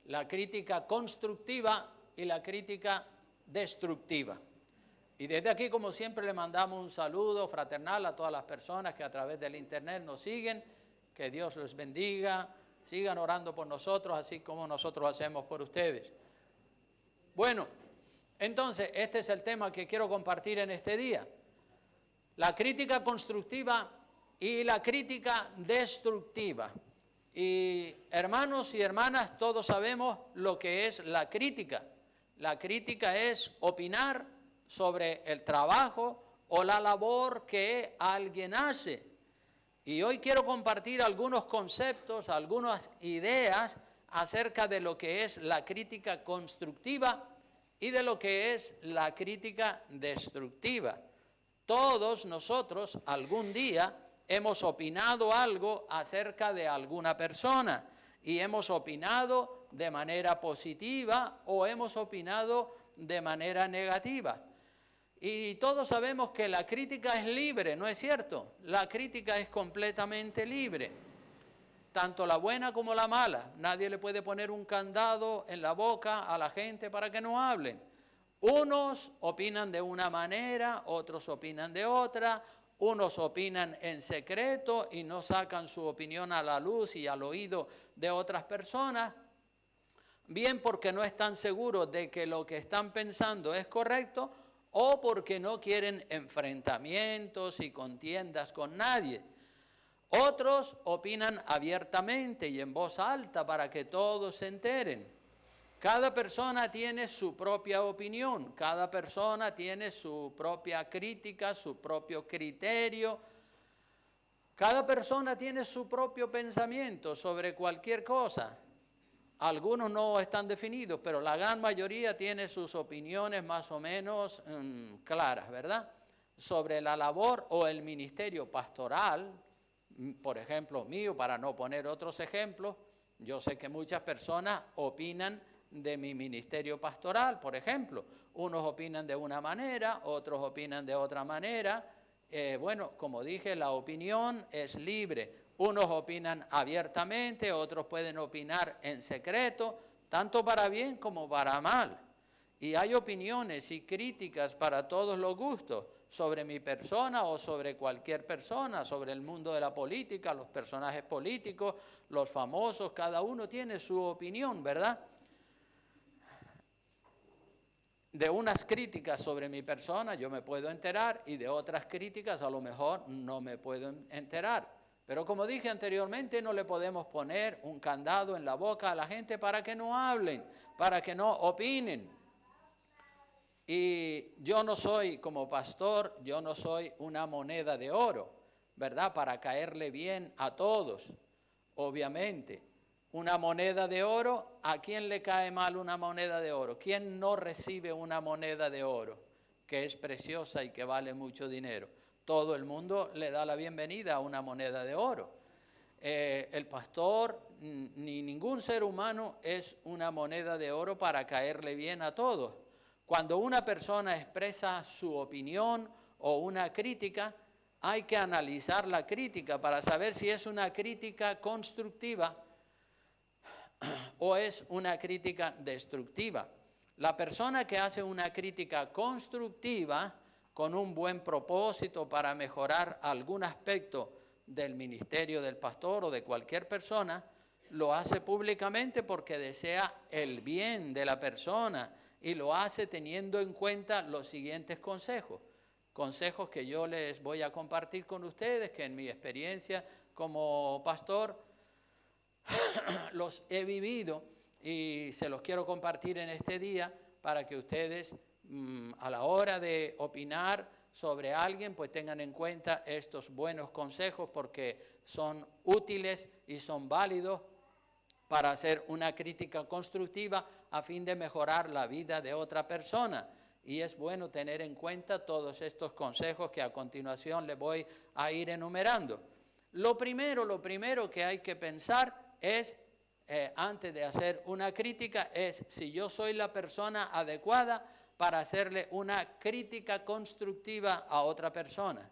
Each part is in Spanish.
la crítica constructiva y la crítica destructiva. Y desde aquí, como siempre, le mandamos un saludo fraternal a todas las personas que a través del internet nos siguen. Que Dios les bendiga, sigan orando por nosotros, así como nosotros hacemos por ustedes. Bueno, entonces, este es el tema que quiero compartir en este día. La crítica constructiva y la crítica destructiva. Y hermanos y hermanas, todos sabemos lo que es la crítica. La crítica es opinar sobre el trabajo o la labor que alguien hace. Y hoy quiero compartir algunos conceptos, algunas ideas acerca de lo que es la crítica constructiva y de lo que es la crítica destructiva. Todos nosotros algún día hemos opinado algo acerca de alguna persona y hemos opinado de manera positiva o hemos opinado de manera negativa. Y todos sabemos que la crítica es libre, ¿no es cierto? La crítica es completamente libre, tanto la buena como la mala. Nadie le puede poner un candado en la boca a la gente para que no hablen. Unos opinan de una manera, otros opinan de otra, unos opinan en secreto y no sacan su opinión a la luz y al oído de otras personas, bien porque no están seguros de que lo que están pensando es correcto o porque no quieren enfrentamientos y contiendas con nadie. Otros opinan abiertamente y en voz alta para que todos se enteren. Cada persona tiene su propia opinión, cada persona tiene su propia crítica, su propio criterio. Cada persona tiene su propio pensamiento sobre cualquier cosa. Algunos no están definidos, pero la gran mayoría tiene sus opiniones más o menos claras, ¿verdad? Sobre la labor o el ministerio pastoral, por ejemplo mío, para no poner otros ejemplos, yo sé que muchas personas opinan de mi ministerio pastoral, por ejemplo. Unos opinan de una manera, otros opinan de otra manera. Bueno, como dije, la opinión es libre. Unos opinan abiertamente, otros pueden opinar en secreto, tanto para bien como para mal. Y hay opiniones y críticas para todos los gustos sobre mi persona o sobre cualquier persona, sobre el mundo de la política, los personajes políticos, los famosos, cada uno tiene su opinión, ¿verdad? De unas críticas sobre mi persona yo me puedo enterar y de otras críticas a lo mejor no me puedo enterar. Pero como dije anteriormente, no le podemos poner un candado en la boca a la gente para que no hablen, para que no opinen. Y yo no soy, como pastor, yo no soy una moneda de oro, ¿verdad? Para caerle bien a todos, obviamente. Una moneda de oro, ¿a quién le cae mal una moneda de oro? ¿Quién no recibe una moneda de oro que es preciosa y que vale mucho dinero? Todo el mundo le da la bienvenida a una moneda de oro. El pastor ni ningún ser humano es una moneda de oro para caerle bien a todos. Cuando una persona expresa su opinión o una crítica, hay que analizar la crítica para saber si es una crítica constructiva o es una crítica destructiva. La persona que hace una crítica constructiva con un buen propósito para mejorar algún aspecto del ministerio del pastor o de cualquier persona, lo hace públicamente porque desea el bien de la persona y lo hace teniendo en cuenta los siguientes consejos. Consejos que yo les voy a compartir con ustedes, que en mi experiencia como pastor los he vivido y se los quiero compartir en este día para que ustedes a la hora de opinar sobre alguien pues tengan en cuenta estos buenos consejos porque son útiles y son válidos para hacer una crítica constructiva a fin de mejorar la vida de otra persona. Y es bueno tener en cuenta todos estos consejos que a continuación les voy a ir enumerando. Lo primero que hay que pensar es, antes de hacer una crítica, es si yo soy la persona adecuada para hacerle una crítica constructiva a otra persona.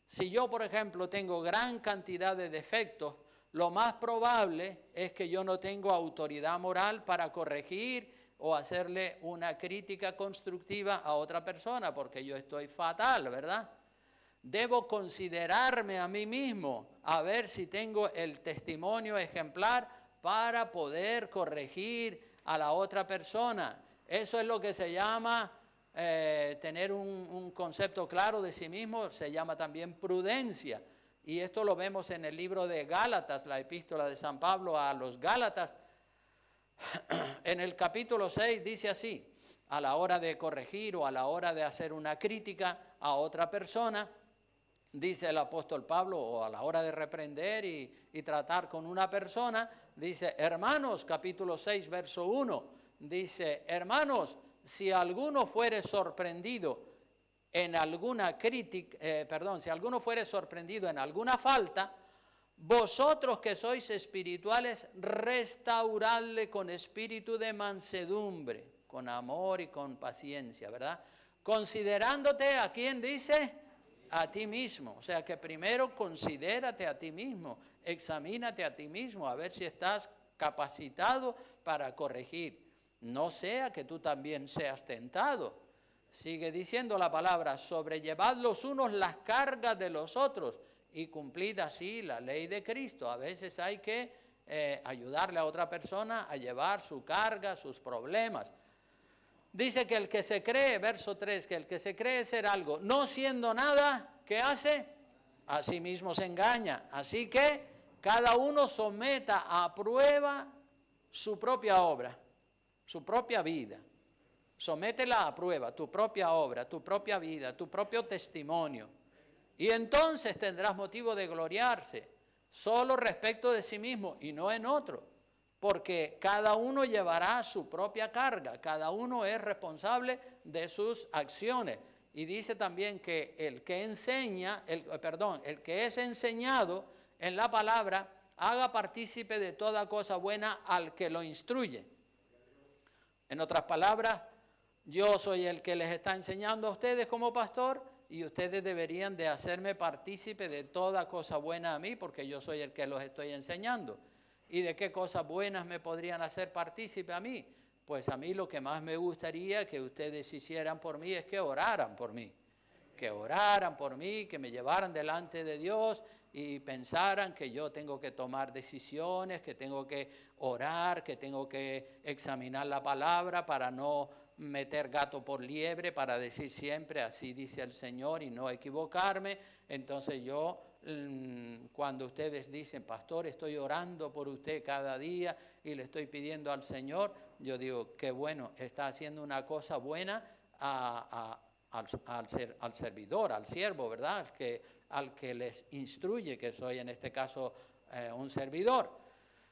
Si yo, por ejemplo, tengo gran cantidad de defectos, lo más probable es que yo no tengo autoridad moral para corregir o hacerle una crítica constructiva a otra persona, porque yo estoy fatal, ¿verdad? Debo considerarme a mí mismo, a ver si tengo el testimonio ejemplar para poder corregir a la otra persona. Eso es lo que se llama tener un concepto claro de sí mismo, se llama también prudencia. Y esto lo vemos en el libro de Gálatas, la epístola de San Pablo a los Gálatas. En el capítulo 6 dice así: a la hora de corregir o a la hora de hacer una crítica a otra persona, dice el apóstol Pablo, o a la hora de reprender y tratar con una persona, dice, hermanos, capítulo 6, verso 1, dice, hermanos, si alguno fuere sorprendido en alguna crítica, si alguno fuere sorprendido en alguna falta, vosotros que sois espirituales, restauradle con espíritu de mansedumbre, con amor y con paciencia, ¿verdad? Considerándote, ¿a quién dice? A ti mismo. O sea que primero considérate a ti mismo, examínate a ti mismo, a ver si estás capacitado para corregir. No sea que tú también seas tentado. Sigue diciendo la palabra, sobrellevad los unos las cargas de los otros y cumplid así la ley de Cristo. A veces hay que ayudarle a otra persona a llevar su carga, sus problemas. Dice que el que se cree, verso 3, que el que se cree ser algo, no siendo nada, ¿qué hace? A sí mismo se engaña. Así que cada uno someta a prueba su propia obra, su propia vida. Sométela a prueba, tu propia obra, tu propia vida, tu propio testimonio. Y entonces tendrás motivo de gloriarse solo respecto de sí mismo y no en otro. Porque cada uno llevará su propia carga, cada uno es responsable de sus acciones. Y dice también que el que es enseñado en la palabra, haga partícipe de toda cosa buena al que lo instruye. En otras palabras, yo soy el que les está enseñando a ustedes como pastor y ustedes deberían de hacerme partícipe de toda cosa buena a mí, porque yo soy el que los estoy enseñando. ¿Y de qué cosas buenas me podrían hacer partícipe a mí? Pues a mí lo que más me gustaría que ustedes hicieran por mí es que oraran por mí. Que oraran por mí, que me llevaran delante de Dios y pensaran que yo tengo que tomar decisiones, que tengo que orar, que tengo que examinar la palabra para no meter gato por liebre, para decir siempre así dice el Señor y no equivocarme. Entonces yo, cuando ustedes dicen, pastor, estoy orando por usted cada día y le estoy pidiendo al Señor, yo digo, qué bueno, está haciendo una cosa buena al servidor, al siervo, ¿verdad? Al que les instruye, que soy en este caso un servidor.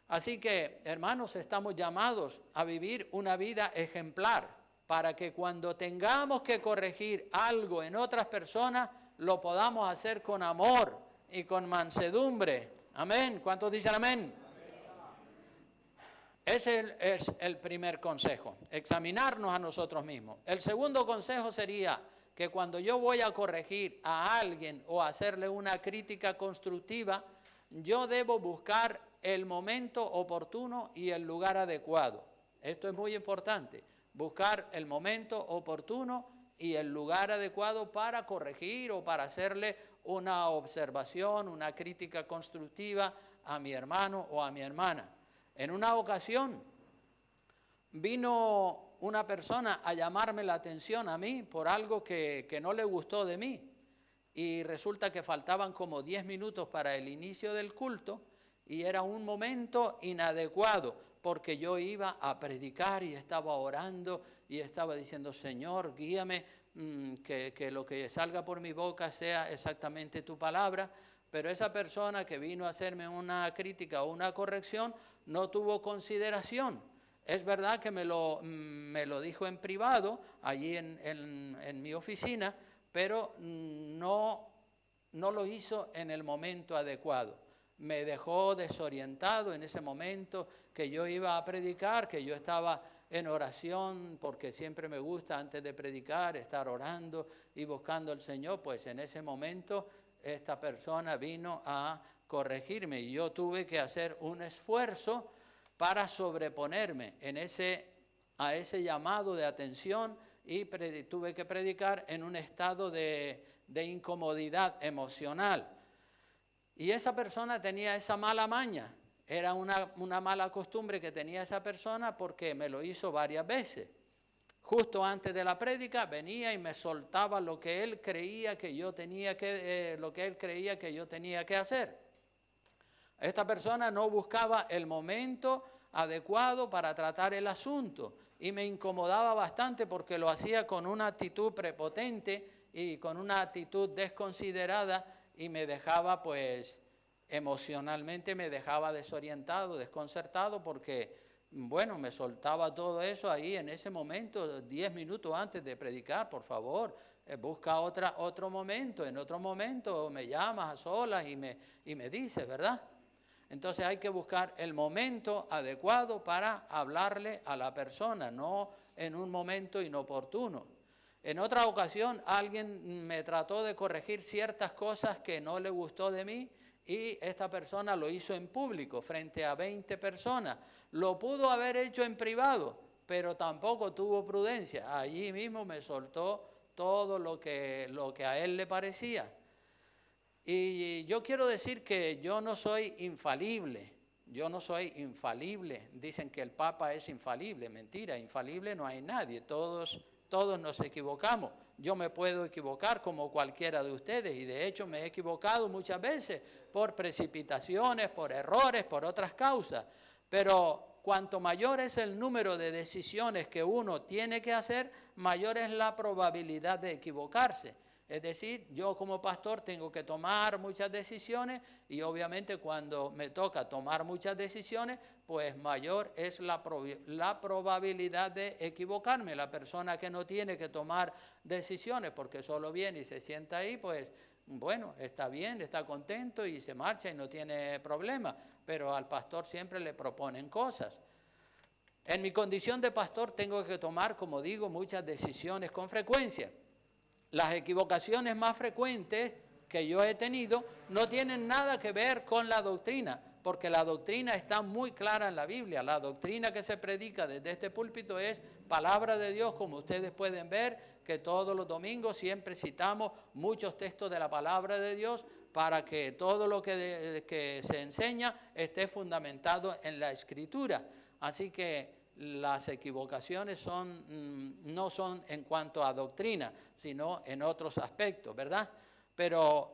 Así que, hermanos, estamos llamados a vivir una vida ejemplar para que cuando tengamos que corregir algo en otras personas, lo podamos hacer con amor y con mansedumbre. Amén. ¿Cuántos dicen amén? Ese es el primer consejo, examinarnos a nosotros mismos. El segundo consejo sería que cuando yo voy a corregir a alguien o hacerle una crítica constructiva, yo debo buscar el momento oportuno y el lugar adecuado. Esto es muy importante, buscar el momento oportuno y el lugar adecuado para corregir o para hacerle una observación, una crítica constructiva a mi hermano o a mi hermana. En una ocasión vino una persona a llamarme la atención a mí por algo que no le gustó de mí. Y resulta que faltaban como 10 minutos para el inicio del culto y era un momento inadecuado porque yo iba a predicar y estaba orando y estaba diciendo, Señor, guíame, que lo que salga por mi boca sea exactamente tu palabra. Pero esa persona que vino a hacerme una crítica o una corrección no tuvo consideración. Es verdad que me lo dijo en privado, allí en mi oficina, pero no lo hizo en el momento adecuado. Me dejó desorientado en ese momento que yo iba a predicar, que yo estaba en oración, porque siempre me gusta antes de predicar estar orando y buscando al Señor. Pues en ese momento esta persona vino a corregirme y yo tuve que hacer un esfuerzo para sobreponerme a ese llamado de atención y tuve que predicar en un estado de incomodidad emocional. Y esa persona tenía esa mala maña, era una mala costumbre que tenía esa persona porque me lo hizo varias veces. Justo antes de la prédica venía y me soltaba lo que él creía que yo tenía que hacer. Esta persona no buscaba el momento adecuado para tratar el asunto y me incomodaba bastante porque lo hacía con una actitud prepotente y con una actitud desconsiderada y me dejaba, pues, emocionalmente me dejaba desorientado, desconcertado porque, bueno, me soltaba todo eso ahí en ese momento, 10 minutos antes de predicar. Por favor, busca otro momento, en otro momento me llamas a solas y me dices, ¿verdad? Entonces hay que buscar el momento adecuado para hablarle a la persona, no en un momento inoportuno. En otra ocasión alguien me trató de corregir ciertas cosas que no le gustó de mí y esta persona lo hizo en público, frente a 20 personas. Lo pudo haber hecho en privado, pero tampoco tuvo prudencia. Allí mismo me soltó todo lo que a él le parecía. Y yo quiero decir que yo no soy infalible. Dicen que el Papa es infalible. Mentira, infalible no hay nadie. Todos nos equivocamos. Yo me puedo equivocar como cualquiera de ustedes y de hecho me he equivocado muchas veces por precipitaciones, por errores, por otras causas. Pero cuanto mayor es el número de decisiones que uno tiene que hacer, mayor es la probabilidad de equivocarse. Es decir, yo como pastor tengo que tomar muchas decisiones y obviamente cuando me toca tomar muchas decisiones, pues mayor es la probabilidad de equivocarme. La persona que no tiene que tomar decisiones porque solo viene y se sienta ahí, pues bueno, está bien, está contento y se marcha y no tiene problema, pero al pastor siempre le proponen cosas. En mi condición de pastor tengo que tomar, como digo, muchas decisiones con frecuencia. Las equivocaciones más frecuentes que yo he tenido no tienen nada que ver con la doctrina, porque la doctrina está muy clara en la Biblia. La doctrina que se predica desde este púlpito es palabra de Dios, como ustedes pueden ver, que todos los domingos siempre citamos muchos textos de la palabra de Dios para que todo lo que se enseña esté fundamentado en la Escritura. Así que las equivocaciones no son en cuanto a doctrina, sino en otros aspectos, ¿verdad? Pero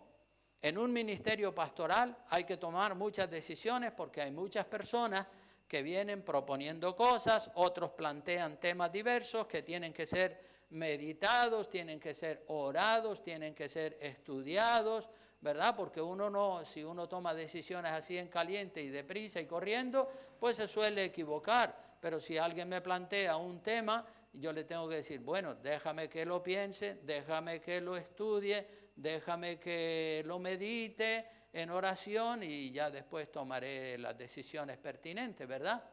en un ministerio pastoral hay que tomar muchas decisiones porque hay muchas personas que vienen proponiendo cosas, otros plantean temas diversos que tienen que ser meditados, tienen que ser orados, tienen que ser estudiados, ¿verdad? Porque si uno toma decisiones así en caliente y deprisa y corriendo, pues se suele equivocar. Pero si alguien me plantea un tema, yo le tengo que decir, bueno, déjame que lo piense, déjame que lo estudie, déjame que lo medite en oración y ya después tomaré las decisiones pertinentes, ¿verdad?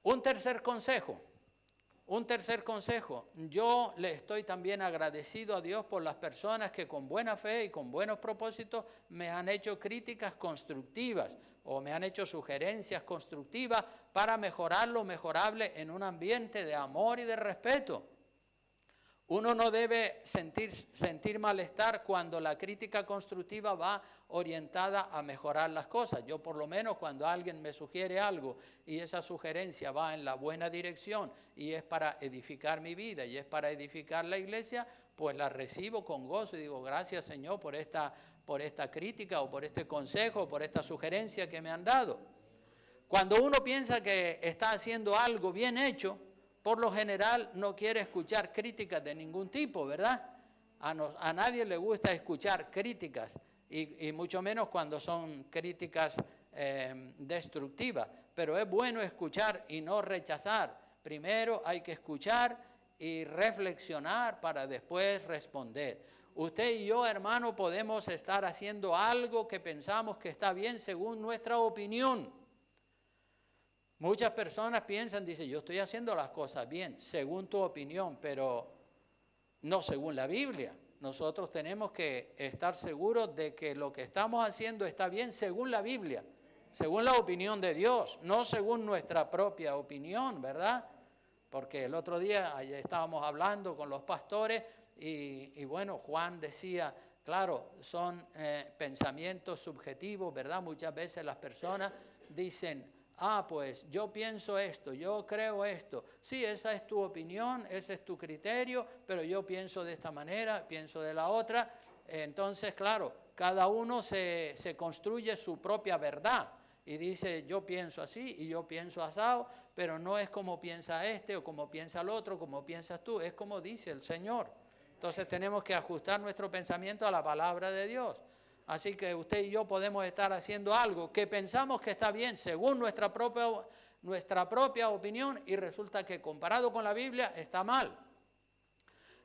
Un tercer consejo, yo le estoy también agradecido a Dios por las personas que con buena fe y con buenos propósitos me han hecho críticas constructivas o me han hecho sugerencias constructivas para mejorar lo mejorable en un ambiente de amor y de respeto. Uno no debe sentir malestar cuando la crítica constructiva va orientada a mejorar las cosas. Yo por lo menos cuando alguien me sugiere algo y esa sugerencia va en la buena dirección y es para edificar mi vida y es para edificar la iglesia, pues la recibo con gozo y digo gracias Señor por esta crítica o por este consejo o por esta sugerencia que me han dado. Cuando uno piensa que está haciendo algo bien hecho, por lo general no quiere escuchar críticas de ningún tipo, ¿verdad? A nadie le gusta escuchar críticas y mucho menos cuando son críticas destructivas. Pero es bueno escuchar y no rechazar. Primero hay que escuchar y reflexionar para después responder. Usted y yo, hermano, podemos estar haciendo algo que pensamos que está bien según nuestra opinión. Muchas personas piensan, dicen, yo estoy haciendo las cosas bien, según tu opinión, pero no según la Biblia. nosotros tenemos que estar seguros de que lo que estamos haciendo está bien según la Biblia, según la opinión de Dios, no según nuestra propia opinión, ¿verdad? Porque el otro día estábamos hablando con los pastores y bueno, Juan decía, claro, son pensamientos subjetivos, ¿verdad? Muchas veces las personas dicen, pues yo pienso esto, yo creo esto. Sí, esa es tu opinión, ese es tu criterio, pero yo pienso de esta manera, pienso de la otra. Entonces, claro, cada uno se construye su propia verdad y dice, yo pienso así y yo pienso asado, pero no es como piensa este o como piensa el otro, como piensas tú, es como dice el Señor. Entonces tenemos que ajustar nuestro pensamiento a la palabra de Dios. Así que usted y yo podemos estar haciendo algo que pensamos que está bien según nuestra propia opinión y resulta que comparado con la Biblia está mal.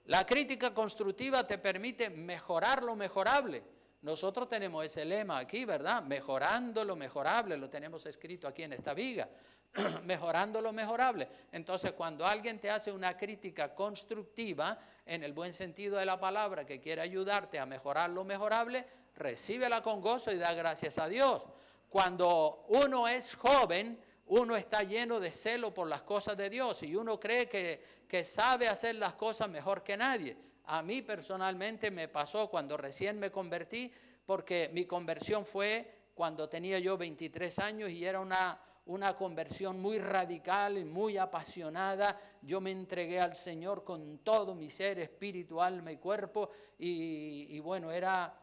La crítica constructiva te permite mejorar lo mejorable. Nosotros tenemos ese lema aquí, ¿verdad? Mejorando lo mejorable, lo tenemos escrito aquí en esta viga. Mejorando lo mejorable. Entonces, cuando alguien te hace una crítica constructiva, en el buen sentido de la palabra, que quiere ayudarte a mejorar lo mejorable, recíbela con gozo y da gracias a Dios. Cuando uno es joven, uno está lleno de celo por las cosas de Dios y uno cree que sabe hacer las cosas mejor que nadie. A mí personalmente me pasó cuando recién me convertí, porque mi conversión fue cuando tenía yo 23 años y era una conversión muy radical y muy apasionada. Yo me entregué al Señor con todo mi ser, espíritu, alma y cuerpo y bueno, era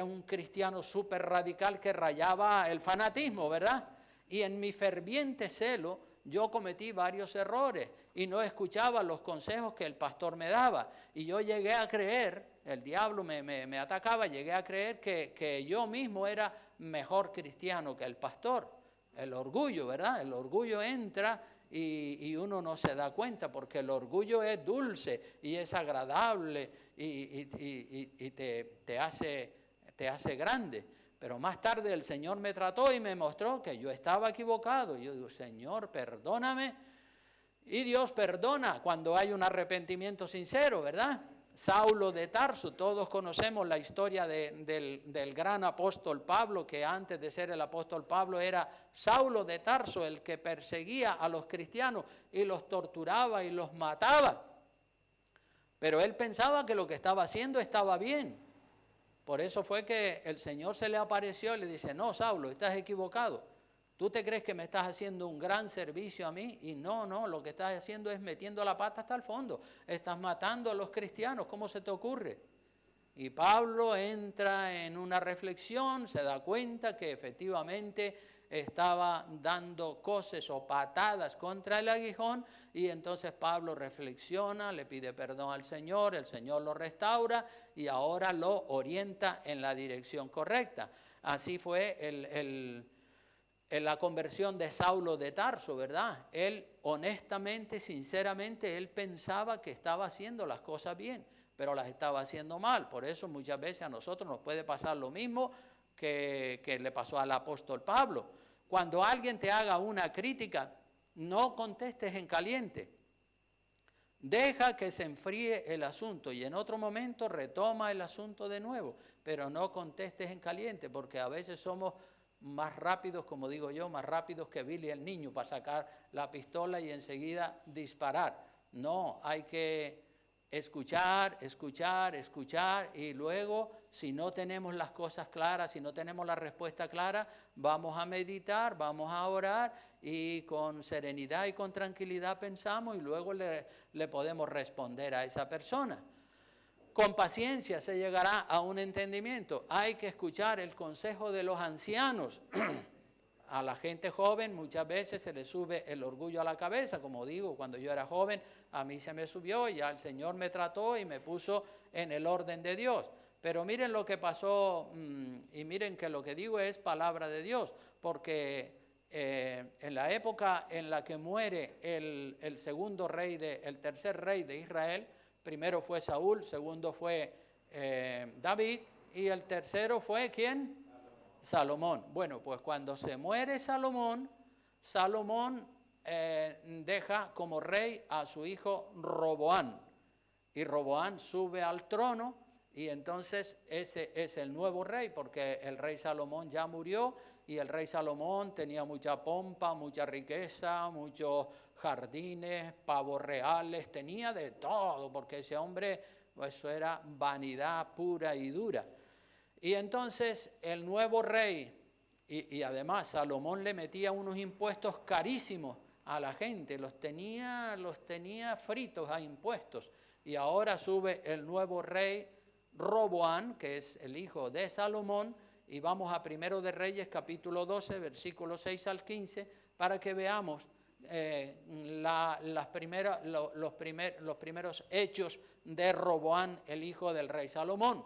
un cristiano súper radical que rayaba el fanatismo, ¿verdad? Y en mi ferviente celo yo cometí varios errores y no escuchaba los consejos que el pastor me daba. Y yo llegué a creer, el diablo me atacaba, llegué a creer que yo mismo era mejor cristiano que el pastor. El orgullo, ¿verdad? El orgullo entra y uno no se da cuenta porque el orgullo es dulce y es agradable y te hace grande. Pero más tarde el Señor me trató y me mostró que yo estaba equivocado. Y yo digo, Señor, perdóname. Y Dios perdona cuando hay un arrepentimiento sincero, ¿verdad? Saulo de Tarso, todos conocemos la historia del gran apóstol Pablo, que antes de ser el apóstol Pablo era Saulo de Tarso, el que perseguía a los cristianos y los torturaba y los mataba. Pero él pensaba que lo que estaba haciendo estaba bien. Por eso fue que el Señor se le apareció y le dice, no, Saulo, estás equivocado. ¿Tú te crees que me estás haciendo un gran servicio a mí? Y no, lo que estás haciendo es metiendo la pata hasta el fondo. Estás matando a los cristianos, ¿cómo se te ocurre? Y Pablo entra en una reflexión, se da cuenta que efectivamente estaba dando coces o patadas contra el aguijón y entonces Pablo reflexiona, le pide perdón al Señor, el Señor lo restaura y ahora lo orienta en la dirección correcta. Así fue en la conversión de Saulo de Tarso, ¿verdad? Él honestamente, sinceramente, él pensaba que estaba haciendo las cosas bien, pero las estaba haciendo mal. Por eso muchas veces a nosotros nos puede pasar lo mismo que le pasó al apóstol Pablo. Cuando alguien te haga una crítica, no contestes en caliente. Deja que se enfríe el asunto y en otro momento retoma el asunto de nuevo, pero no contestes en caliente, porque a veces somos más rápidos, como digo yo, más rápidos que Billy el niño para sacar la pistola y enseguida disparar. No, hay que escuchar y luego, si no tenemos las cosas claras, si no tenemos la respuesta clara, vamos a meditar, vamos a orar y con serenidad y con tranquilidad pensamos y luego le podemos responder a esa persona. Con paciencia se llegará a un entendimiento. Hay que escuchar el consejo de los ancianos. A la gente joven muchas veces se le sube el orgullo a la cabeza, como digo, cuando yo era joven a mí se me subió y ya el Señor me trató y me puso en el orden de Dios. Pero miren lo que pasó y miren que lo que digo es palabra de Dios, porque en la época en la que muere el tercer rey de Israel, primero fue Saúl, segundo fue David y el tercero fue ¿quién? Salomón. Bueno, pues cuando se muere Salomón deja como rey a su hijo Roboán. Y Roboán sube al trono Y entonces ese es el nuevo rey, porque el rey Salomón ya murió y el rey Salomón tenía mucha pompa, mucha riqueza, muchos jardines, pavos reales, tenía de todo, porque ese hombre, pues, eso era vanidad pura y dura. Y entonces el nuevo rey, y además Salomón le metía unos impuestos carísimos a la gente, los tenía fritos a impuestos. Y ahora sube el nuevo rey Roboam, que es el hijo de Salomón, y vamos a Primero de Reyes, capítulo 12, versículos 6 al 15, para que veamos los primeros hechos de Roboam, el hijo del rey Salomón.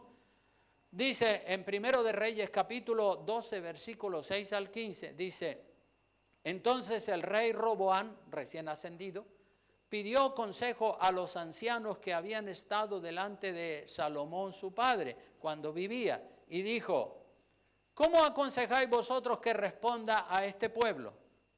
Dice en Primero de Reyes, capítulo 12, versículos 6 al 15, dice: entonces el rey Roboam, recién ascendido, pidió consejo a los ancianos que habían estado delante de Salomón su padre cuando vivía, y dijo: ¿cómo aconsejáis vosotros que responda a este pueblo?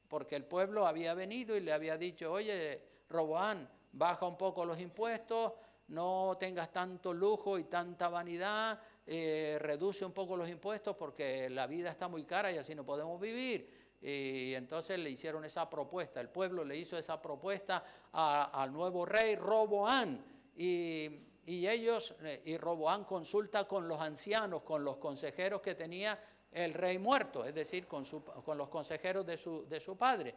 Porque el pueblo había venido y le había dicho: oye, Roboam, baja un poco los impuestos, no tengas tanto lujo y tanta vanidad, reduce un poco los impuestos porque la vida está muy cara y así no podemos vivir. Y entonces le hicieron esa propuesta, el pueblo le hizo esa propuesta al nuevo rey Roboam, y Roboam consulta con los ancianos, con los consejeros que tenía el rey muerto, es decir, con los consejeros de su padre.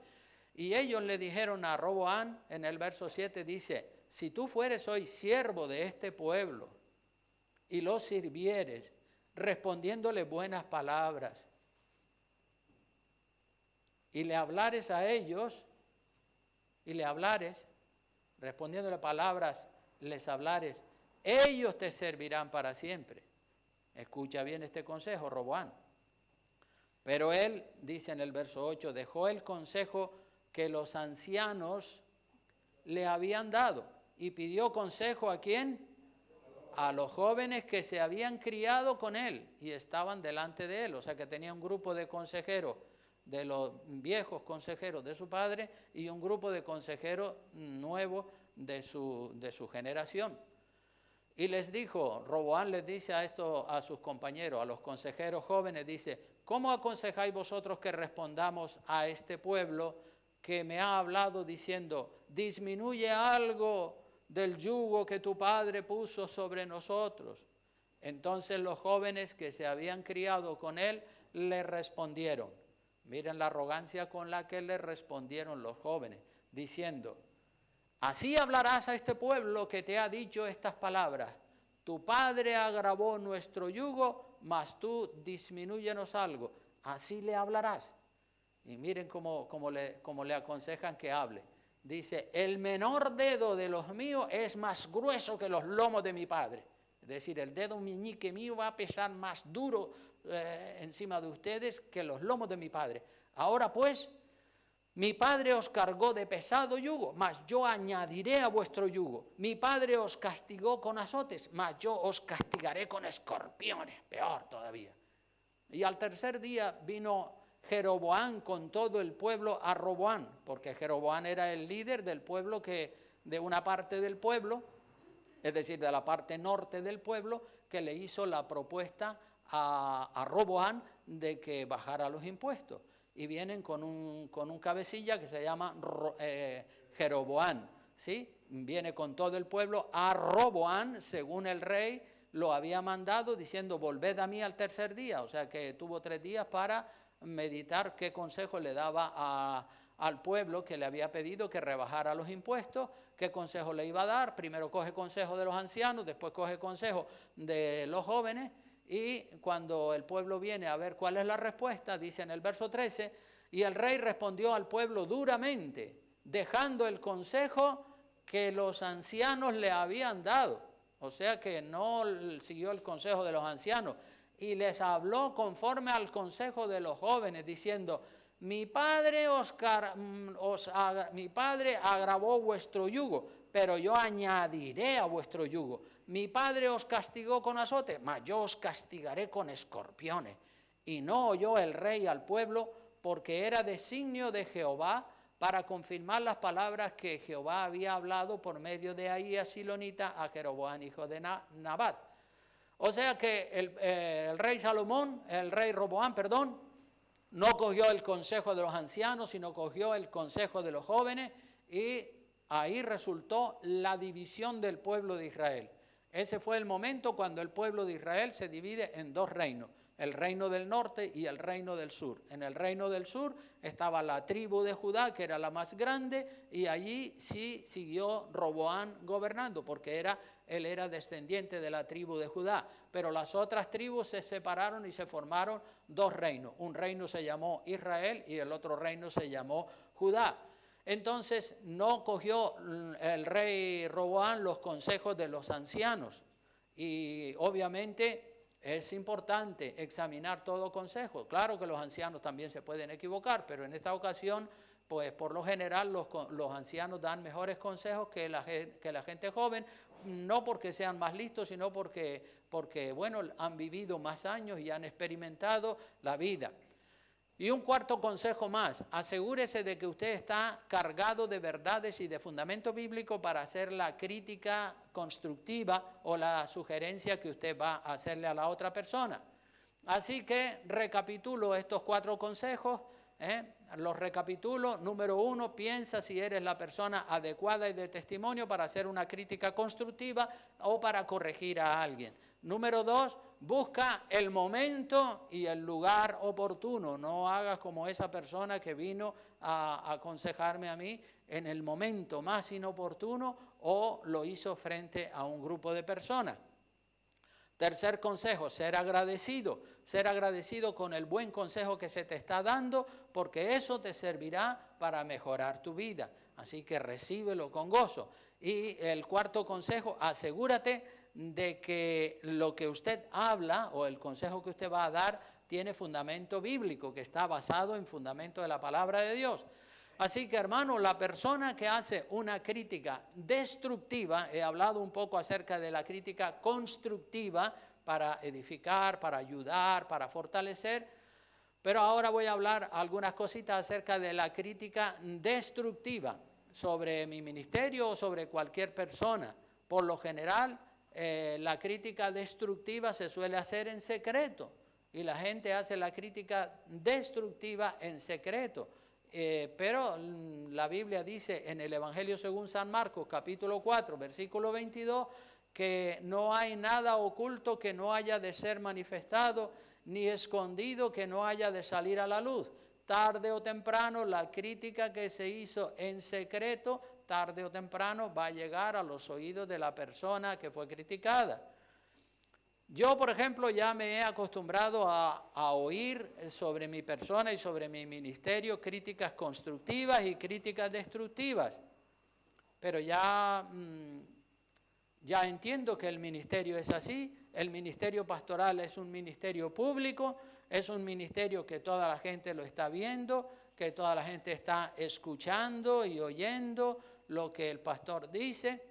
Y ellos le dijeron a Roboam, en el verso 7 dice: si tú fueres hoy siervo de este pueblo y los sirvieres, respondiéndole buenas palabras, y le hablares a ellos, respondiéndole palabras, les hablares, ellos te servirán para siempre. Escucha bien este consejo, Roboam. Pero él, dice en el verso 8, dejó el consejo que los ancianos le habían dado y pidió consejo ¿a quién? A los jóvenes que se habían criado con él y estaban delante de él. O sea que tenía un grupo de consejeros, de los viejos consejeros de su padre, y un grupo de consejeros nuevos de su generación. Y les dijo, Roboam les dice a sus compañeros, a los consejeros jóvenes, dice: ¿cómo aconsejáis vosotros que respondamos a este pueblo que me ha hablado diciendo: disminuye algo del yugo que tu padre puso sobre nosotros? Entonces los jóvenes que se habían criado con él le respondieron. Miren la arrogancia con la que le respondieron los jóvenes, diciendo: así hablarás a este pueblo que te ha dicho estas palabras: tu padre agravó nuestro yugo, mas tú disminúyenos algo. Así le hablarás. Y miren cómo le aconsejan que hable. Dice: el menor dedo de los míos es más grueso que los lomos de mi padre. Es decir, el dedo meñique mío va a pesar más duro encima de ustedes que los lomos de mi padre. Ahora pues, mi padre os cargó de pesado yugo, mas yo añadiré a vuestro yugo. Mi padre os castigó con azotes, mas yo os castigaré con escorpiones, peor todavía. Y al tercer día vino Jeroboam con todo el pueblo a Roboam, porque Jeroboam era el líder del pueblo, de una parte del pueblo, es decir, de la parte norte del pueblo, que le hizo la propuesta a Roboam de que bajara los impuestos. Y vienen con un cabecilla que se llama Jeroboam, ¿sí? Viene con todo el pueblo a Roboam, según el rey lo había mandado, diciendo: volved a mí al tercer día. O sea que tuvo 3 días para meditar qué consejo le daba al pueblo que le había pedido que rebajara los impuestos, qué consejo le iba a dar. Primero coge consejo de los ancianos, después coge consejo de los jóvenes, y cuando el pueblo viene a ver cuál es la respuesta, dice en el verso 13: y el rey respondió al pueblo duramente, dejando el consejo que los ancianos le habían dado. O sea que no siguió el consejo de los ancianos, y les habló conforme al consejo de los jóvenes, diciendo: mi padre agravó vuestro yugo, pero yo añadiré a vuestro yugo. Mi padre os castigó con azote, mas yo os castigaré con escorpiones. Y no oyó el rey al pueblo, porque era designio de Jehová para confirmar las palabras que Jehová había hablado por medio de Ahías Silonita a Jeroboam, hijo de Nabat. O sea que el rey Roboam, no cogió el consejo de los ancianos, sino cogió el consejo de los jóvenes, y ahí resultó la división del pueblo de Israel. Ese fue el momento cuando el pueblo de Israel se divide en dos reinos, el reino del norte y el reino del sur. En el reino del sur estaba la tribu de Judá, que era la más grande, y allí sí siguió Roboam gobernando, porque él era descendiente de la tribu de Judá. Pero las otras tribus se separaron y se formaron dos reinos. Un reino se llamó Israel y el otro reino se llamó Judá. Entonces no cogió el rey Roboam los consejos de los ancianos, y obviamente es importante examinar todo consejo. Claro que los ancianos también se pueden equivocar, pero en esta ocasión, pues por lo general los ancianos dan mejores consejos que la gente joven, no porque sean más listos, sino porque bueno, han vivido más años y han experimentado la vida. Y un cuarto consejo más: asegúrese de que usted está cargado de verdades y de fundamento bíblico para hacer la crítica constructiva o la sugerencia que usted va a hacerle a la otra persona. Así que recapitulo estos 4 consejos, los recapitulo. Número 1, piensa si eres la persona adecuada y de testimonio para hacer una crítica constructiva o para corregir a alguien. Número 2, busca el momento y el lugar oportuno. No hagas como esa persona que vino a aconsejarme a mí en el momento más inoportuno, o lo hizo frente a un grupo de personas. Tercer consejo, ser agradecido con el buen consejo que se te está dando, porque eso te servirá para mejorar tu vida. Así que recíbelo con gozo. Y el cuarto consejo, asegúrate de que lo que usted habla o el consejo que usted va a dar tiene fundamento bíblico, que está basado en fundamento de la palabra de Dios. Así que, hermano, la persona que hace una crítica destructiva, he hablado un poco acerca de la crítica constructiva para edificar, para ayudar, para fortalecer, pero ahora voy a hablar algunas cositas acerca de la crítica destructiva sobre mi ministerio o sobre cualquier persona. Por lo general, la crítica destructiva se suele hacer en secreto, y la gente hace la crítica destructiva en secreto. Pero la Biblia dice en el Evangelio según San Marcos, capítulo 4, versículo 22, que no hay nada oculto que no haya de ser manifestado, ni escondido que no haya de salir a la luz. Tarde o temprano, la crítica que se hizo en secreto, tarde o temprano va a llegar a los oídos de la persona que fue criticada. Yo, por ejemplo, ya me he acostumbrado a oír sobre mi persona y sobre mi ministerio críticas constructivas y críticas destructivas, pero ya entiendo que el ministerio es así. El ministerio pastoral es un ministerio público, es un ministerio que toda la gente lo está viendo, que toda la gente está escuchando y oyendo lo que el pastor dice,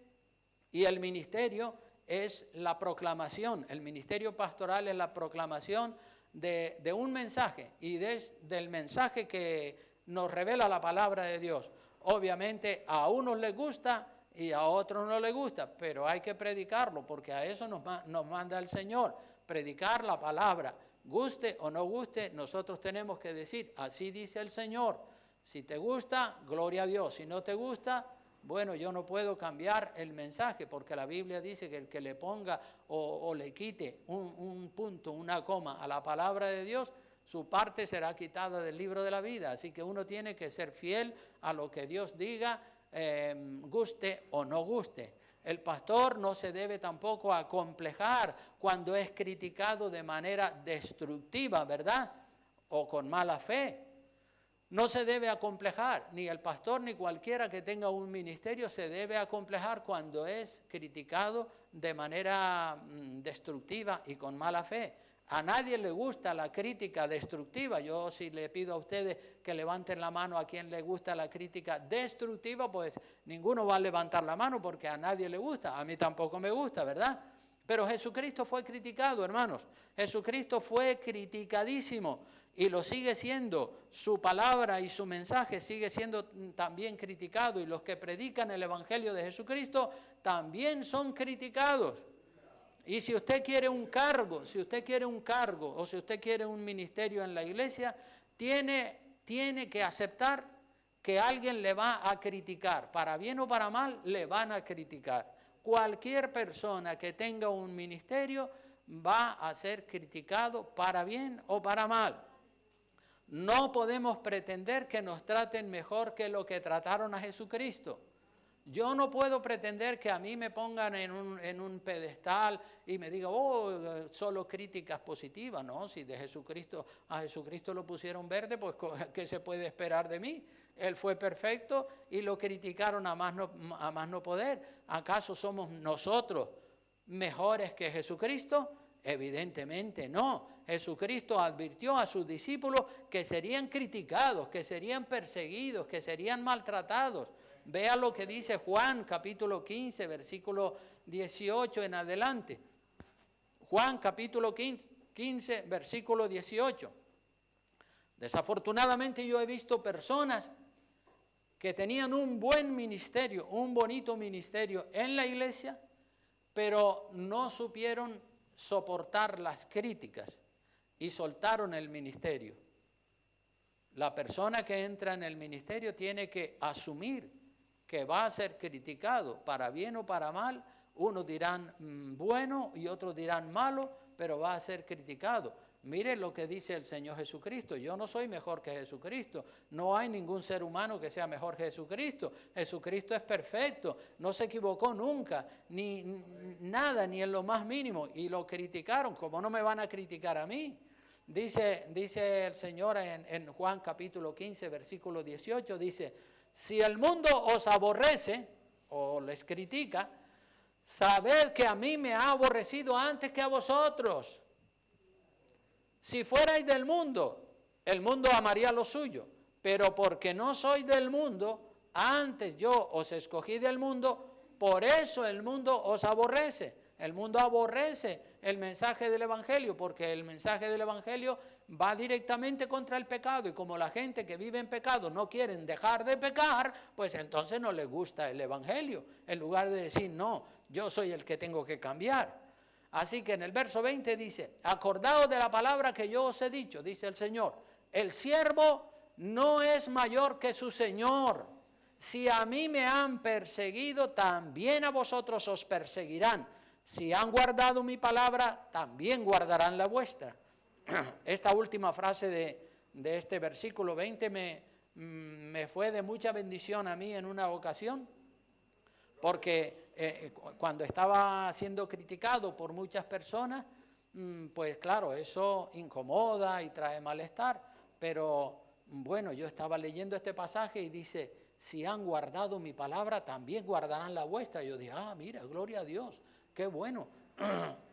y el ministerio es la proclamación, el ministerio pastoral es la proclamación de un mensaje, y del mensaje que nos revela la palabra de Dios. Obviamente a unos les gusta y a otros no les gusta, pero hay que predicarlo, porque a eso nos manda el Señor, predicar la palabra. Guste o no guste, nosotros tenemos que decir, así dice el Señor. Si te gusta, gloria a Dios. Si no te gusta, bueno, yo no puedo cambiar el mensaje, porque la Biblia dice que el que le ponga o le quite un punto, una coma a la palabra de Dios, su parte será quitada del libro de la vida. Así que uno tiene que ser fiel a lo que Dios diga, guste o no guste. El pastor no se debe tampoco acomplejar cuando es criticado de manera destructiva, ¿verdad? O con mala fe. No se debe acomplejar, ni el pastor ni cualquiera que tenga un ministerio se debe acomplejar cuando es criticado de manera destructiva y con mala fe. A nadie le gusta la crítica destructiva. Yo, si le pido a ustedes que levanten la mano a quien le gusta la crítica destructiva, pues ninguno va a levantar la mano, porque a nadie le gusta. A mí tampoco me gusta, ¿verdad? Pero Jesucristo fue criticado, hermanos. Jesucristo fue criticadísimo y lo sigue siendo. Su palabra y su mensaje sigue siendo también criticado, y los que predican el Evangelio de Jesucristo también son criticados. Y si usted quiere un cargo, o si usted quiere un ministerio en la iglesia, tiene que aceptar que alguien le va a criticar. Para bien o para mal, le van a criticar. Cualquier persona que tenga un ministerio va a ser criticado para bien o para mal. No podemos pretender que nos traten mejor que lo que trataron a Jesucristo. Yo no puedo pretender que a mí me pongan en un pedestal y me digan, solo críticas positivas. No, si a Jesucristo lo pusieron verde, pues ¿qué se puede esperar de mí? Él fue perfecto y lo criticaron a más no poder. ¿Acaso somos nosotros mejores que Jesucristo? Evidentemente no. Jesucristo advirtió a sus discípulos que serían criticados, que serían perseguidos, que serían maltratados. Vea lo que dice Juan capítulo 15, versículo 18 en adelante. Juan capítulo 15, versículo 18. Desafortunadamente yo he visto personas que tenían un buen ministerio, un bonito ministerio en la iglesia, pero no supieron soportar las críticas y soltaron el ministerio. La persona que entra en el ministerio tiene que asumir que va a ser criticado, para bien o para mal. Unos dirán bueno y otros dirán malo, pero va a ser criticado. Mire lo que dice el Señor Jesucristo. Yo no soy mejor que Jesucristo. No hay ningún ser humano que sea mejor que Jesucristo. Jesucristo es perfecto, no se equivocó nunca, ni en lo más mínimo. Y lo criticaron. ¿Cómo no me van a criticar a mí? Dice el Señor en Juan capítulo 15, versículo 18, dice: si el mundo os aborrece o les critica, sabed que a mí me ha aborrecido antes que a vosotros. Si fuerais del mundo, el mundo amaría lo suyo, pero porque no soy del mundo, antes yo os escogí del mundo, por eso el mundo os aborrece. El mundo aborrece el mensaje del Evangelio, porque el mensaje del Evangelio va directamente contra el pecado, y como la gente que vive en pecado no quieren dejar de pecar, pues entonces no les gusta el Evangelio, en lugar de decir, no, yo soy el que tengo que cambiar. Así que en el verso 20 dice: acordaos de la palabra que yo os he dicho, dice el Señor, el siervo no es mayor que su Señor. Si a mí me han perseguido, también a vosotros os perseguirán. Si han guardado mi palabra, también guardarán la vuestra. Esta última frase de este versículo 20 me fue de mucha bendición a mí en una ocasión, porque cuando estaba siendo criticado por muchas personas, pues claro, eso incomoda y trae malestar, pero bueno, yo estaba leyendo este pasaje y dice: si han guardado mi palabra, también guardarán la vuestra. Yo dije, mira, gloria a Dios, qué bueno.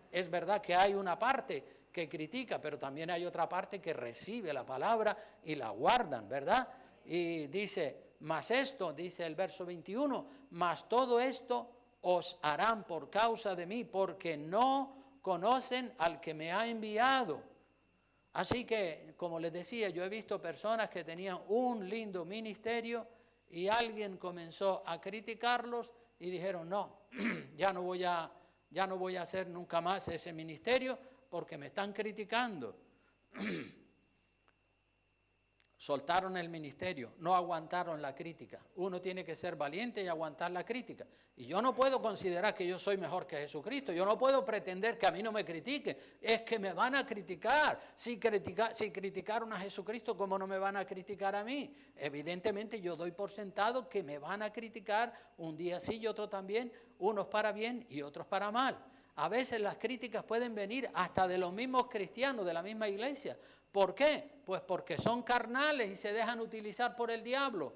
Es verdad que hay una parte que critica, pero también hay otra parte que recibe la palabra y la guardan, ¿verdad? Y dice, mas esto, dice el verso 21, mas todo esto os harán por causa de mí, porque no conocen al que me ha enviado. Así que, como les decía, yo he visto personas que tenían un lindo ministerio y alguien comenzó a criticarlos y dijeron, no, ya no voy a hacer nunca más ese ministerio porque me están criticando. Soltaron el ministerio, no aguantaron la crítica. Uno tiene que ser valiente y aguantar la crítica. Y yo no puedo considerar que yo soy mejor que Jesucristo. Yo no puedo pretender que a mí no me critiquen. Es que me van a criticar. Si criticaron a Jesucristo, ¿cómo no me van a criticar a mí? Evidentemente yo doy por sentado que me van a criticar un día sí y otro también, unos para bien y otros para mal. A veces las críticas pueden venir hasta de los mismos cristianos, de la misma iglesia. ¿Por qué? Pues porque son carnales y se dejan utilizar por el diablo.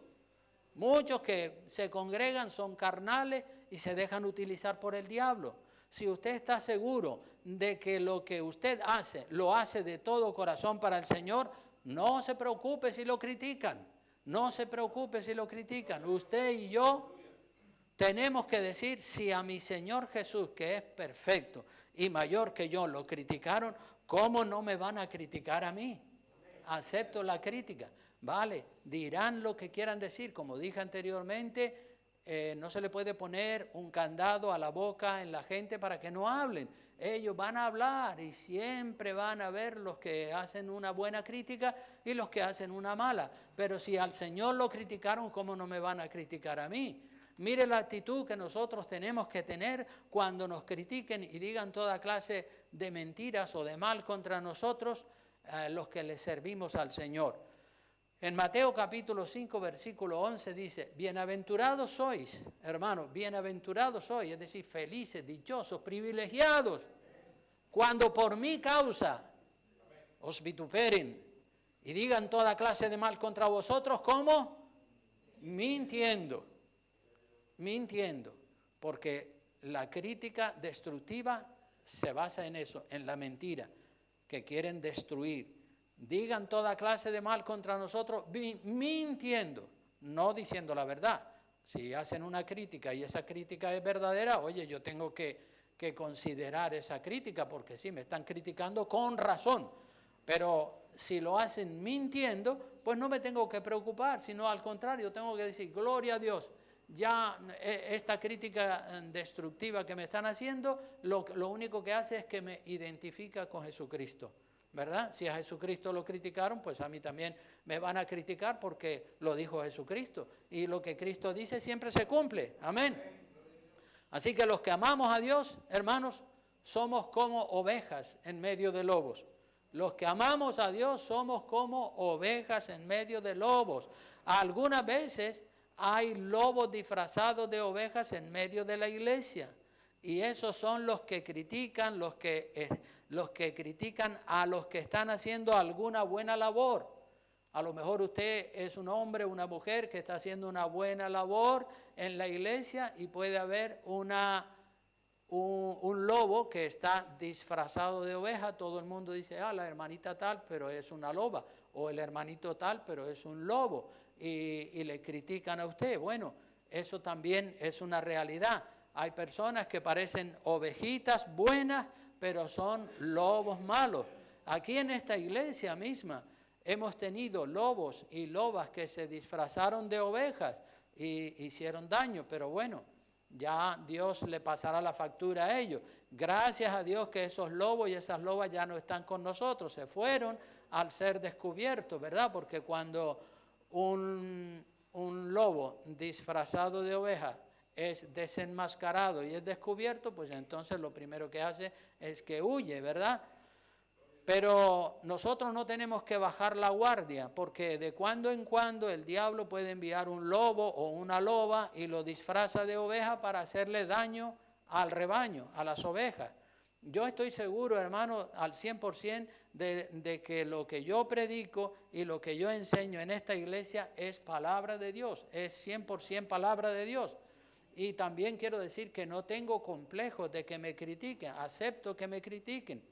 Muchos que se congregan son carnales y se dejan utilizar por el diablo. Si usted está seguro de que lo que usted hace, lo hace de todo corazón para el Señor, no se preocupe si lo critican. No se preocupe si lo critican. Usted y yo tenemos que decir, si a mi Señor Jesús, que es perfecto y mayor que yo, lo criticaron, ¿cómo no me van a criticar a mí? Acepto la crítica. Vale, dirán lo que quieran decir. Como dije anteriormente, no se le puede poner un candado a la boca en la gente para que no hablen. Ellos van a hablar y siempre van a ver los que hacen una buena crítica y los que hacen una mala. Pero si al Señor lo criticaron, ¿cómo no me van a criticar a mí? Mire la actitud que nosotros tenemos que tener cuando nos critiquen y digan toda clase de mentiras o de mal contra nosotros, los que le servimos al Señor. En Mateo capítulo 5, versículo 11 dice, bienaventurados sois, hermanos, bienaventurados sois, es decir, felices, dichosos, privilegiados, cuando por mi causa os vituperen y digan toda clase de mal contra vosotros, ¿cómo? Mintiendo, porque la crítica destructiva se basa en eso, en la mentira, que quieren destruir. Digan toda clase de mal contra nosotros, mintiendo, no diciendo la verdad. Si hacen una crítica y esa crítica es verdadera, oye, yo tengo que considerar esa crítica, porque sí, me están criticando con razón. Pero si lo hacen mintiendo, pues no me tengo que preocupar, sino al contrario, tengo que decir, gloria a Dios. Ya esta crítica destructiva que me están haciendo, lo único que hace es que me identifica con Jesucristo. ¿Verdad? Si a Jesucristo lo criticaron, pues a mí también me van a criticar porque lo dijo Jesucristo. Y lo que Cristo dice siempre se cumple. Amén. Así que los que amamos a Dios, hermanos, somos como ovejas en medio de lobos. Los que amamos a Dios somos como ovejas en medio de lobos. Algunas veces hay lobos disfrazados de ovejas en medio de la iglesia. Y esos son los que critican, los que critican a los que están haciendo alguna buena labor. A lo mejor usted es un hombre, una mujer que está haciendo una buena labor en la iglesia y puede haber un lobo que está disfrazado de oveja. Todo el mundo dice, la hermanita tal, pero es una loba, o el hermanito tal, pero es un lobo, y le critican a usted. Bueno, eso también es una realidad. Hay personas que parecen ovejitas buenas, pero son lobos malos. Aquí en esta iglesia misma hemos tenido lobos y lobas que se disfrazaron de ovejas y hicieron daño, pero bueno, ya Dios le pasará la factura a ellos. Gracias a Dios que esos lobos y esas lobas ya no están con nosotros, se fueron al ser descubiertos, ¿verdad? Porque cuando un lobo disfrazado de oveja es desenmascarado y es descubierto, pues entonces lo primero que hace es que huye, ¿verdad? Pero nosotros no tenemos que bajar la guardia, porque de cuando en cuando el diablo puede enviar un lobo o una loba y lo disfraza de oveja para hacerle daño al rebaño, a las ovejas. Yo estoy seguro, hermano, al 100% de que lo que yo predico y lo que yo enseño en esta iglesia es palabra de Dios, es 100% palabra de Dios. Y también quiero decir que no tengo complejos de que me critiquen, acepto que me critiquen.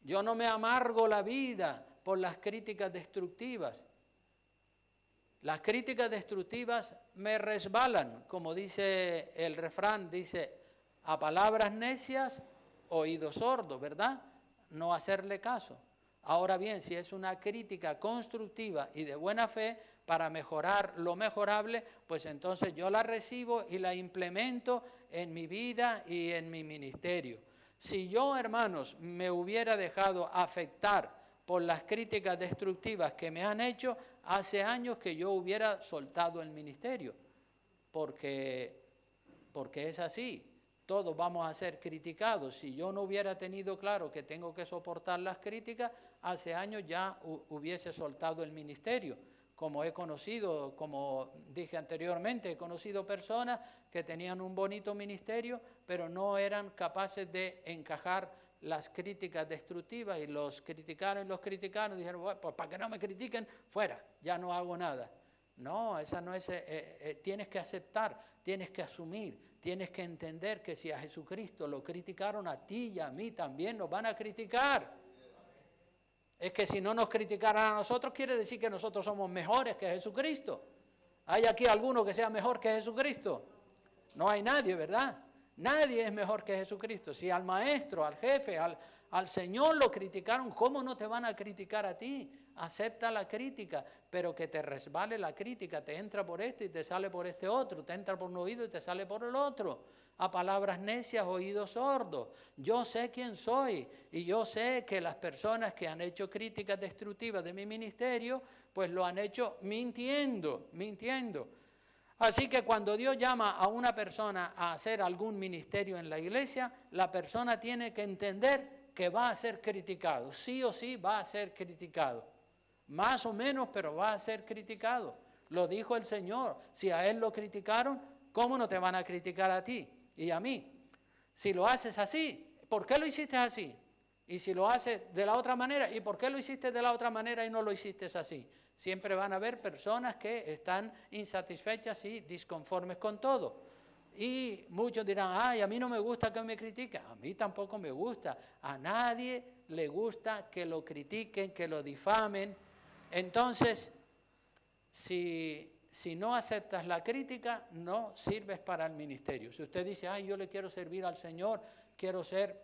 Yo no me amargo la vida por las críticas destructivas. Las críticas destructivas me resbalan, como dice el refrán, dice, a palabras necias, oídos sordos, ¿verdad? No hacerle caso. Ahora bien, si es una crítica constructiva y de buena fe para mejorar lo mejorable, pues entonces yo la recibo y la implemento en mi vida y en mi ministerio. Si yo, hermanos, me hubiera dejado afectar por las críticas destructivas que me han hecho, hace años que yo hubiera soltado el ministerio, porque es así. Todos vamos a ser criticados. Si yo no hubiera tenido claro que tengo que soportar las críticas, hace años ya hubiese soltado el ministerio. Como he conocido, como dije anteriormente, he conocido personas que tenían un bonito ministerio, pero no eran capaces de encajar las críticas destructivas y los criticaron y dijeron, bueno, pues para que no me critiquen, fuera, ya no hago nada. No, esa no es, tienes que aceptar, tienes que asumir, tienes que entender que si a Jesucristo lo criticaron, a ti y a mí también nos van a criticar. Es que si no nos criticaran a nosotros, quiere decir que nosotros somos mejores que Jesucristo. ¿Hay aquí alguno que sea mejor que Jesucristo? No hay nadie, ¿verdad? Nadie es mejor que Jesucristo. Si al maestro, al jefe, al Señor lo criticaron, ¿cómo no te van a criticar a ti? acepta la crítica, pero que te resbale la crítica, te entra por este y te sale por este otro, te entra por un oído y te sale por el otro. A palabras necias, oídos sordos. Yo sé quién soy y yo sé que las personas que han hecho críticas destructivas de mi ministerio, pues lo han hecho mintiendo. Así que cuando Dios llama a una persona a hacer algún ministerio en la iglesia, la persona tiene que entender que va a ser criticado, sí o sí va a ser criticado. Más o menos, pero va a ser criticado. Lo dijo el Señor. Si a Él lo criticaron, ¿cómo no te van a criticar a ti y a mí? Si lo haces así, ¿por qué lo hiciste así? Y si lo haces de la otra manera, ¿y por qué lo hiciste de la otra manera y no lo hiciste así? Siempre van a haber personas que están insatisfechas y disconformes con todo. Y muchos dirán, ay, a mí no me gusta que me critiquen. A mí tampoco me gusta. A nadie le gusta que lo critiquen, que lo difamen. Entonces, si no aceptas la crítica, no sirves para el ministerio. Si usted dice, ay, yo le quiero servir al Señor, quiero ser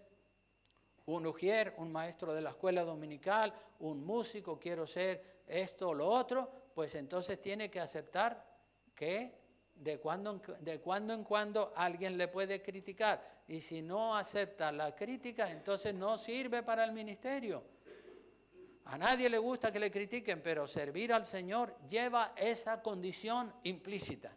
un ujier, un maestro de la escuela dominical, un músico, quiero ser esto o lo otro, pues entonces tiene que aceptar que de cuando en cuando alguien le puede criticar. Y si no acepta la crítica, entonces no sirve para el ministerio. A nadie le gusta que le critiquen, pero servir al Señor lleva esa condición implícita.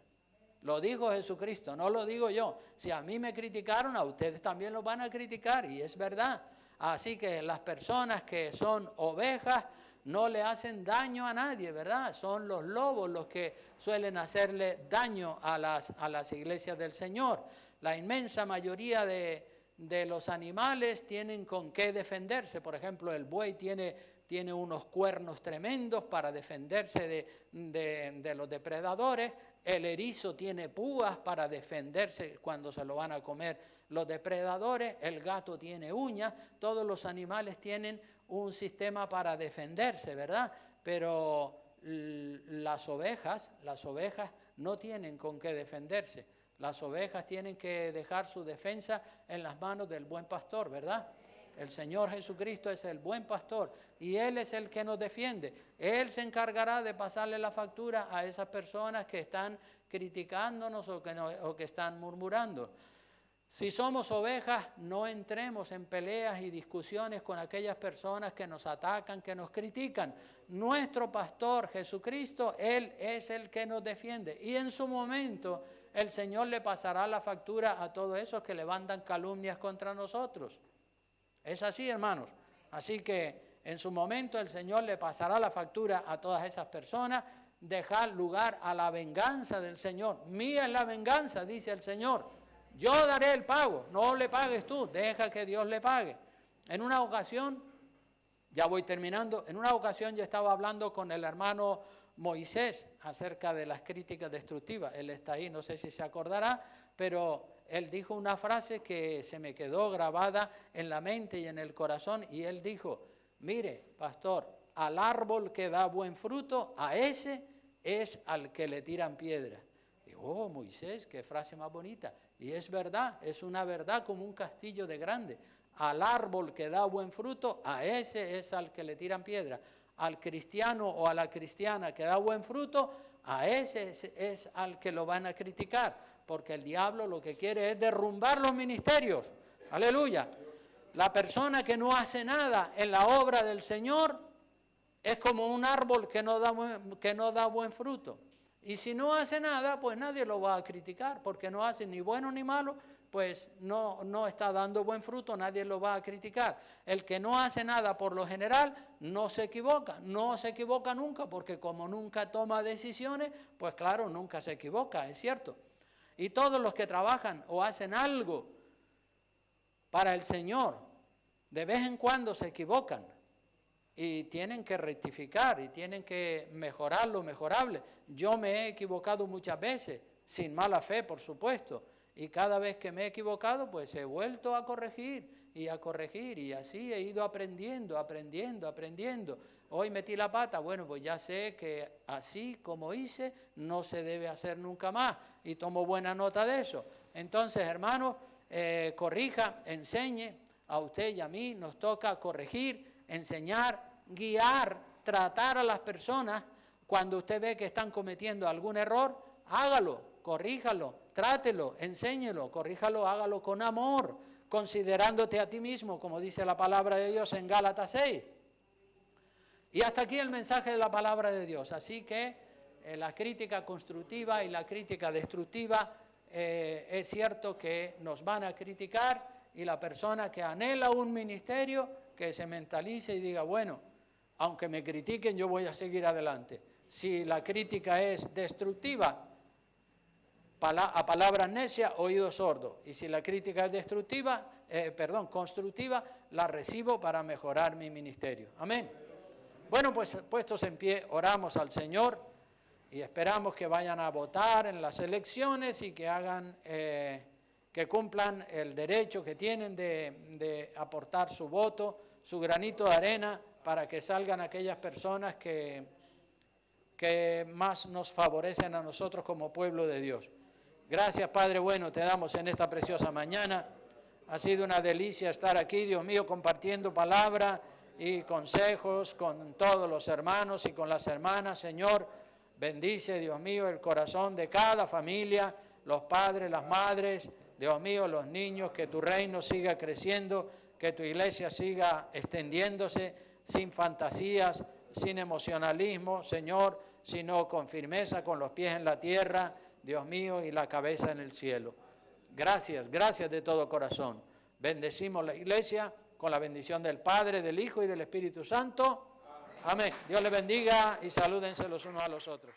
Lo dijo Jesucristo, no lo digo yo. Si a mí me criticaron, a ustedes también lo van a criticar, y es verdad. Así que las personas que son ovejas no le hacen daño a nadie, ¿verdad? Son los lobos los que suelen hacerle daño a las iglesias del Señor. La inmensa mayoría de los animales tienen con qué defenderse. Por ejemplo, el buey tiene unos cuernos tremendos para defenderse de los depredadores. El erizo tiene púas para defenderse cuando se lo van a comer los depredadores. El gato tiene uñas. Todos los animales tienen un sistema para defenderse, ¿verdad? Pero las ovejas no tienen con qué defenderse. Las ovejas tienen que dejar su defensa en las manos del buen pastor, ¿verdad? El Señor Jesucristo es el buen pastor y Él es el que nos defiende. Él se encargará de pasarle la factura a esas personas que están criticándonos o que están murmurando. Si somos ovejas, no entremos en peleas y discusiones con aquellas personas que nos atacan, que nos critican. Nuestro pastor Jesucristo, Él es el que nos defiende. Y en su momento, el Señor le pasará la factura a todos esos que levantan calumnias contra nosotros. Es así, hermanos. Así que en su momento el Señor le pasará la factura a todas esas personas. Dejar lugar a la venganza del Señor. Mía es la venganza, dice el Señor. Yo daré el pago, no le pagues tú, deja que Dios le pague. En una ocasión, ya voy terminando, en una ocasión yo estaba hablando con el hermano Moisés acerca de las críticas destructivas. Él está ahí, no sé si se acordará, pero él dijo una frase que se me quedó grabada en la mente y en el corazón, y él dijo, mire, pastor, al árbol que da buen fruto, a ese es al que le tiran piedra. Digo, oh, Moisés, qué frase más bonita. Y es verdad, es una verdad como un castillo de grande. Al árbol que da buen fruto, a ese es al que le tiran piedra. Al cristiano o a la cristiana que da buen fruto, a ese es al que lo van a criticar. Porque el diablo lo que quiere es derrumbar los ministerios. Aleluya. La persona que no hace nada en la obra del Señor es como un árbol que no da buen fruto. Y si no hace nada, pues nadie lo va a criticar, porque no hace ni bueno ni malo, pues no está dando buen fruto, nadie lo va a criticar. El que no hace nada por lo general no se equivoca nunca, porque como nunca toma decisiones, pues claro, nunca se equivoca, es cierto. Y todos los que trabajan o hacen algo para el Señor, de vez en cuando se equivocan. Y tienen que rectificar y tienen que mejorar lo mejorable. Yo me he equivocado muchas veces, sin mala fe, por supuesto. Y cada vez que me he equivocado, pues he vuelto a corregir. Y así he ido aprendiendo. Hoy metí la pata, bueno, pues ya sé que así como hice, no se debe hacer nunca más. Y tomo buena nota de eso. Entonces, hermanos, corrija, enseñe. A usted y a mí nos toca corregir, enseñar, guiar tratar a las personas cuando usted ve que están cometiendo algún error, hágalo, corríjalo, trátelo, enséñelo, corríjalo, hágalo con amor, considerándote a ti mismo, como dice la palabra de Dios en Gálatas 6. Y hasta aquí el mensaje de la palabra de Dios. Así que la crítica constructiva y la crítica destructiva, es cierto que nos van a criticar, y la persona que anhela un ministerio, que se mentalice y diga, bueno, aunque me critiquen, yo voy a seguir adelante. Si la crítica es destructiva, a palabra necia, oído sordo. Y si la crítica es constructiva, la recibo para mejorar mi ministerio. Amén. Bueno, pues puestos en pie, oramos al Señor y esperamos que vayan a votar en las elecciones y que hagan, que cumplan el derecho que tienen de aportar su voto, su granito de arena, para que salgan aquellas personas que más nos favorecen a nosotros como pueblo de Dios. Gracias, Padre bueno, te damos en esta preciosa mañana. Ha sido una delicia estar aquí, Dios mío, compartiendo palabra y consejos con todos los hermanos y con las hermanas. Señor, bendice, Dios mío, el corazón de cada familia, los padres, las madres, Dios mío, los niños, que tu reino siga creciendo, que tu iglesia siga extendiéndose sin fantasías, sin emocionalismo, Señor, sino con firmeza, con los pies en la tierra, Dios mío, y la cabeza en el cielo. Gracias, gracias de todo corazón. Bendecimos la iglesia con la bendición del Padre, del Hijo y del Espíritu Santo. Amén. Dios les bendiga y salúdense los unos a los otros.